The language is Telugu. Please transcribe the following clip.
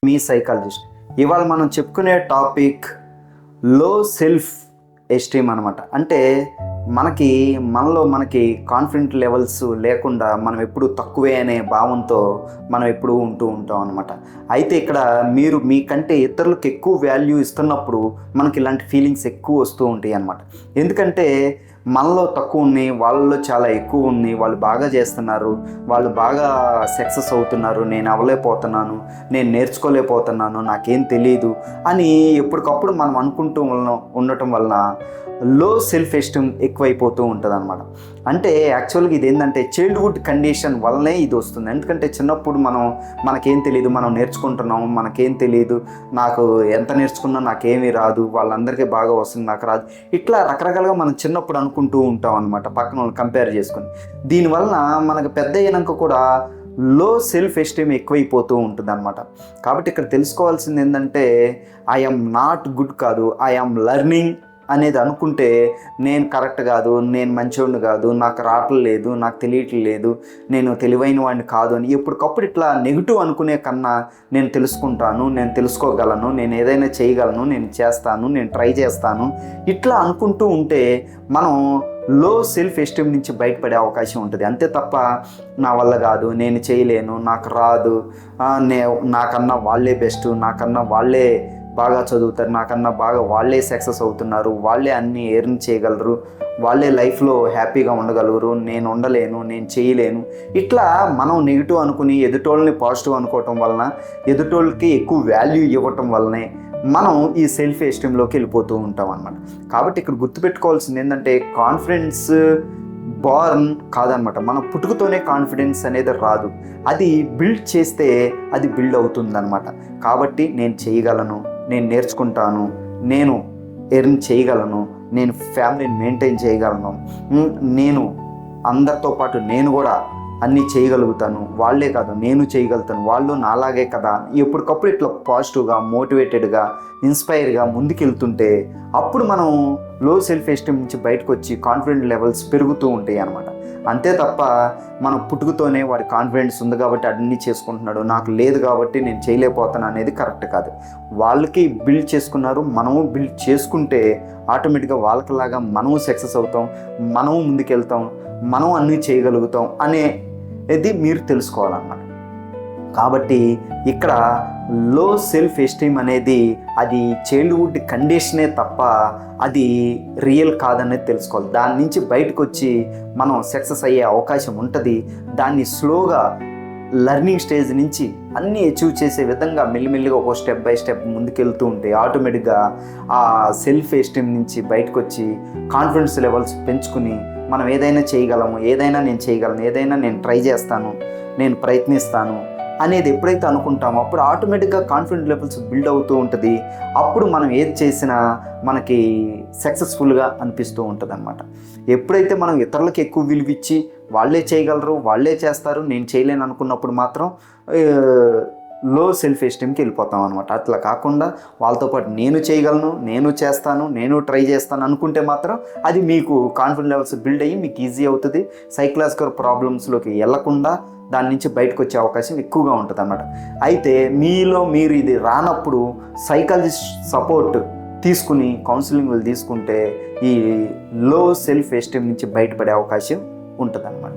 మీ సైకాలజిస్ట్. ఇవాళ మనం చెప్పుకునే టాపిక్ లో సెల్ఫ్ ఎస్టీమ్ అనమాట. అంటే మనకి కాన్ఫిడెంట్ లెవెల్స్ లేకుండా మనం ఎప్పుడు తక్కువే అనే భావంతో మనం ఎప్పుడు ఉంటూ ఉంటాం అనమాట. అయితే ఇక్కడ మీరు మీకంటే ఇతరులకు ఎక్కువ వాల్యూ ఇస్తున్నప్పుడు మనకి ఇలాంటి ఫీలింగ్స్ ఎక్కువ వస్తూ ఉంటాయి అన్నమాట. ఎందుకంటే మనలో తక్కువ ఉన్నాయి, వాళ్ళలో చాలా ఎక్కువ ఉన్నాయి, వాళ్ళు బాగా చేస్తున్నారు, వాళ్ళు బాగా సక్సెస్ అవుతున్నారు, నేను అవ్వలేకపోతున్నాను, నేను నేర్చుకోలేకపోతున్నాను, నాకేం తెలియదు అని ఎప్పటికప్పుడు మనం అనుకుంటూ ఉండటం వలన లో సెల్ఫ్ ఎస్టీమ్ ఎక్కువైపోతూ ఉంటుంది అనమాట. అంటే యాక్చువల్గా ఇది ఏంటంటే చైల్డ్హుడ్ కండిషన్ వల్లనే ఇది వస్తుంది. ఎందుకంటే చిన్నప్పుడు మనకేం తెలియదు, మనం నేర్చుకుంటున్నాము, మనకేం తెలియదు, నాకు ఎంత నేర్చుకున్నా నాకేమీ రాదు, వాళ్ళందరికీ బాగా వస్తుంది, నాకు రాదు, ఇట్లా రకరకాలుగా మనం చిన్నప్పుడు అనుకుంటూ ఉంటాం అనమాట, పక్కన వాళ్ళు కంపేర్ చేసుకుని. దీనివలన మనకు పెద్ద అయినాక కూడా లో సెల్ఫ్ ఎస్టీమ్ ఎక్కువైపోతూ ఉంటుంది అనమాట. కాబట్టి ఇక్కడ తెలుసుకోవాల్సింది ఏంటంటే ఐఎమ్ నాట్ గుడ్ కాదు, ఐఎమ్ లెర్నింగ్ అనేది అనుకుంటే నేను కరెక్ట్ కాదు, నేను మంచివాడిని కాదు, నాకు రావట్లేదు, నాకు తెలియట్లేదు, నేను తెలివైన వాడిని కాదు అని ఎప్పటికప్పుడు ఇట్లా నెగిటివ్ అనుకునే కన్నా నేను తెలుసుకుంటాను, నేను తెలుసుకోగలను, నేను ఏదైనా చేయగలను, నేను చేస్తాను, నేను ట్రై చేస్తాను, ఇట్లా అనుకుంటూ ఉంటే మనం లో సెల్ఫ్ ఎస్టీమ్ నుంచి బయటపడే అవకాశం ఉంటుంది. అంతే తప్ప నా వల్ల కాదు, నేను చేయలేను, నాకు రాదు, నాకన్నా వాళ్ళే బెస్ట్, నాకన్నా వాళ్ళే బాగా చదువుతారు, నాకన్నా బాగా వాళ్ళే సక్సెస్ అవుతున్నారు, వాళ్ళే అన్నీ ఎర్న్ చేయగలరు, వాళ్ళే లైఫ్లో హ్యాపీగా ఉండగలరు, నేను ఉండలేను, నేను చేయలేను, ఇట్లా మనం నెగిటివ్ అనుకుని ఎదుటోళ్ళని పాజిటివ్ అనుకోవటం వలన, ఎదుటోళ్ళకి ఎక్కువ వాల్యూ ఇవ్వటం వల్లనే మనం ఈ సెల్ఫ్ ఎస్టీమ్లోకి వెళ్ళిపోతూ ఉంటాం అన్నమాట. కాబట్టి ఇక్కడ గుర్తుపెట్టుకోవాల్సింది ఏంటంటే కాన్ఫిడెన్స్ బార్న్ కాదనమాట. మన పుట్టుకతోనే కాన్ఫిడెన్స్ అనేది రాదు, అది బిల్డ్ చేస్తే అది బిల్డ్ అవుతుందన్నమాట. కాబట్టి నేను చేయగలను, నేను నేర్చుకుంటాను, నేను ఎర్న్ చేయగలను, నేను ఫ్యామిలీని మెయింటైన్ చేయగలను, నేను అందరితో పాటు నేను కూడా అన్నీ చేయగలుగుతాను, వాళ్ళే కాదు నేను చేయగలుగుతాను, వాళ్ళు నాలాగే కదా, ఎప్పటికప్పుడు ఇట్లా పాజిటివ్గా మోటివేటెడ్గా ఇన్స్పైర్గా ముందుకెళ్తుంటే అప్పుడు మనం లో సెల్ఫ్ ఎస్టీమ్ నుంచి బయటకు వచ్చి కాన్ఫిడెంట్ లెవెల్స్ పెరుగుతూ ఉంటాయి అన్నమాట. అంతే తప్ప మనం పుట్టుకతోనే వాడి కాన్ఫిడెన్స్ ఉంది కాబట్టి అన్నీ చేసుకుంటున్నాడు, నాకు లేదు కాబట్టి నేను చేయలేకపోతాను అనేది కరెక్ట్ కాదు. వాళ్ళకి బిల్డ్ చేసుకున్నారు, మనము బిల్డ్ చేసుకుంటే ఆటోమేటిక్గా వాళ్ళకిలాగా మనము సక్సెస్ అవుతాం, మనము ముందుకెళ్తాం, మనం అన్నీ చేయగలుగుతాం అనేది మీరు తెలుసుకోవాలన్నమాట. కాబట్టి ఇక్కడ లో సెల్ఫ్ ఎస్టీమ్ అనేది అది చైల్డ్హుడ్ కండిషనే తప్ప అది రియల్ కాదనేది తెలుసుకోవాలి. దాని నుంచి బయటకు వచ్చి మనం సక్సెస్ అయ్యే అవకాశం ఉంటుంది. దాన్ని స్లోగా లెర్నింగ్ స్టేజ్ నుంచి అన్నీ అచీవ్ చేసే విధంగా మెల్లిమెల్లిగా ఒక స్టెప్ బై స్టెప్ ముందుకెళ్తూ ఉంటే ఆటోమేటిక్గా ఆ సెల్ఫ్ ఎస్టీమ్ నుంచి బయటకు వచ్చి కాన్ఫిడెన్స్ లెవెల్స్ పెంచుకుని మనం ఏదైనా చేయగలము, ఏదైనా నేను చేయగలను, ఏదైనా నేను ట్రై చేస్తాను, నేను ప్రయత్నిస్తాను అనేది ఎప్పుడైతే అనుకుంటామో అప్పుడు ఆటోమేటిక్గా కాన్ఫిడెంట్ లెవెల్స్ బిల్డ్ అవుతూ ఉంటుంది. అప్పుడు మనం ఏది చేసినా మనకి సక్సెస్ఫుల్గా అనిపిస్తూ ఉంటుంది అన్నమాట. ఎప్పుడైతే మనం ఇతరులకు ఎక్కువ విలువిచ్చి వాళ్ళే చేయగలరు, వాళ్ళే చేస్తారు, నేను చేయలేను అనుకున్నప్పుడు మాత్రం లో సెల్ఫ్ ఎస్టీమ్కి వెళ్ళిపోతాం అనమాట. అట్లా కాకుండా వాళ్ళతో పాటు నేను చేయగలను, నేను చేస్తాను, నేను ట్రై చేస్తాను అనుకుంటే మాత్రం అది మీకు కాన్ఫిడెంట్ లెవెల్స్ బిల్డ్ అయ్యి మీకు ఈజీ అవుతుంది. సైకలాజికల్ ప్రాబ్లమ్స్లోకి వెళ్లకుండా దాని నుంచి బయటకు వచ్చే అవకాశం ఎక్కువగా ఉంటుంది అన్నమాట. అయితే మీరు ఇది రానప్పుడు సైకాలజిస్ట్ సపోర్ట్ తీసుకుని కౌన్సిలింగ్లు తీసుకుంటే ఈ లో సెల్ఫ్ ఎస్టీమ్ నుంచి బయటపడే అవకాశం ఉంటుంది అన్నమాట.